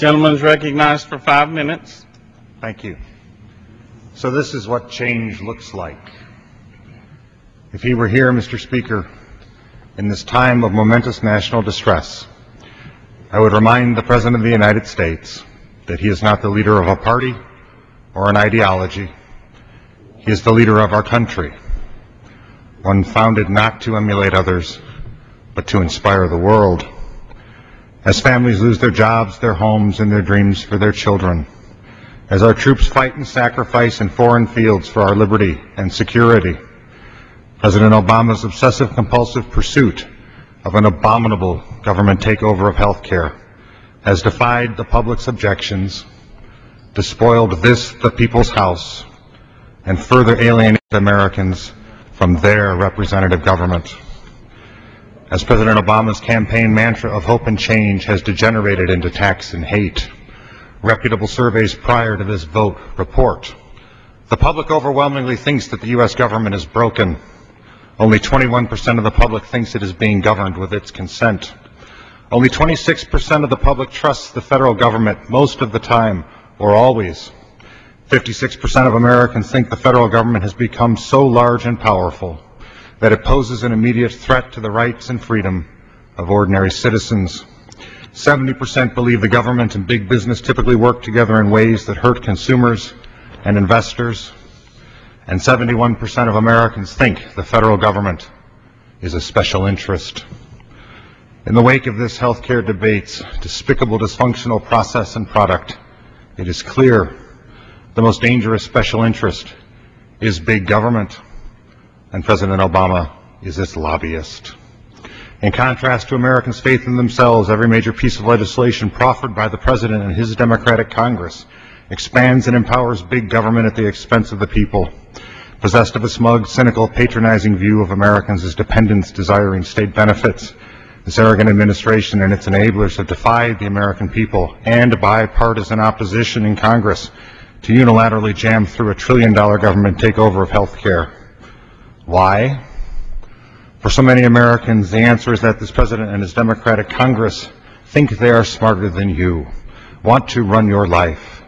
Gentleman is recognized for 5 minutes. Thank you. So this is what change looks like. If he were here, Mr. Speaker, in this time of momentous national distress, I would remind the President of the United States that he is not the leader of a party or an ideology. He is the leader of our country, one founded not to emulate others, but to inspire the world. As families lose their jobs, their homes, and their dreams for their children, as our troops fight and sacrifice in foreign fields for our liberty and security, President Obama's obsessive-compulsive pursuit of an abominable government takeover of health care has defied the public's objections, despoiled this, the people's house, and further alienated Americans from their representative government. As President Obama's campaign mantra of hope and change has degenerated into tax and hate, reputable surveys prior to this vote report the public overwhelmingly thinks that the U.S. government is broken. Only 21% of the public thinks it is being governed with its consent. Only 26% of the public trusts the federal government most of the time or always. 56% of Americans think the federal government has become so large and powerful that it poses an immediate threat to the rights and freedom of ordinary citizens. 70% believe the government and big business typically work together in ways that hurt consumers and investors. And 71% of Americans think the federal government is a special interest. In the wake of this healthcare debate's despicable, dysfunctional process and product, it is clear the most dangerous special interest is big government, and President Obama is its lobbyist. In contrast to Americans' faith in themselves, every major piece of legislation proffered by the President and his Democratic Congress expands and empowers big government at the expense of the people. Possessed of a smug, cynical, patronizing view of Americans as dependents desiring state benefits, this arrogant administration and its enablers have defied the American people and bipartisan opposition in Congress to unilaterally jam through a $1 trillion government takeover of health care. Why? For so many Americans, the answer is that this President and his Democratic Congress think they are smarter than you, want to run your life,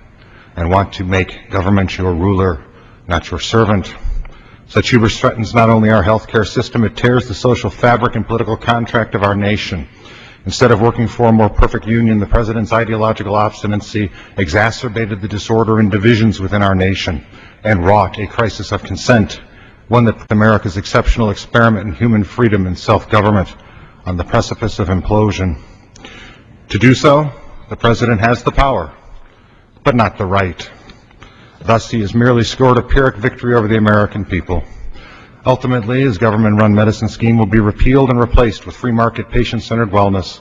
and want to make government your ruler, not your servant. Such hubris threatens not only our health care system, it tears the social fabric and political contract of our nation. Instead of working for a more perfect union, the President's ideological obstinacy exacerbated the disorder and divisions within our nation and wrought a crisis of consent, one that put America's exceptional experiment in human freedom and self-government on the precipice of implosion. To do so, the President has the power, but not the right. Thus, he has merely scored a Pyrrhic victory over the American people. Ultimately, his government-run medicine scheme will be repealed and replaced with free market, patient-centered wellness,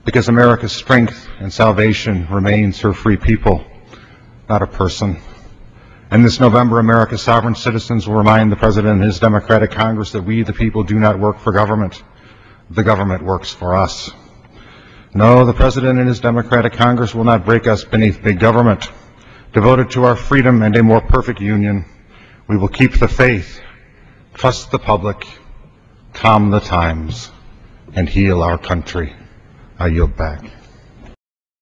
because America's strength and salvation remains her free people, not a person. And this November, America's sovereign citizens will remind the President and his Democratic Congress that we, the people, do not work for government. The government works for us. No, the President and his Democratic Congress will not break us beneath big government. Devoted to our freedom and a more perfect union, we will keep the faith, trust the public, calm the times, and heal our country. I yield back.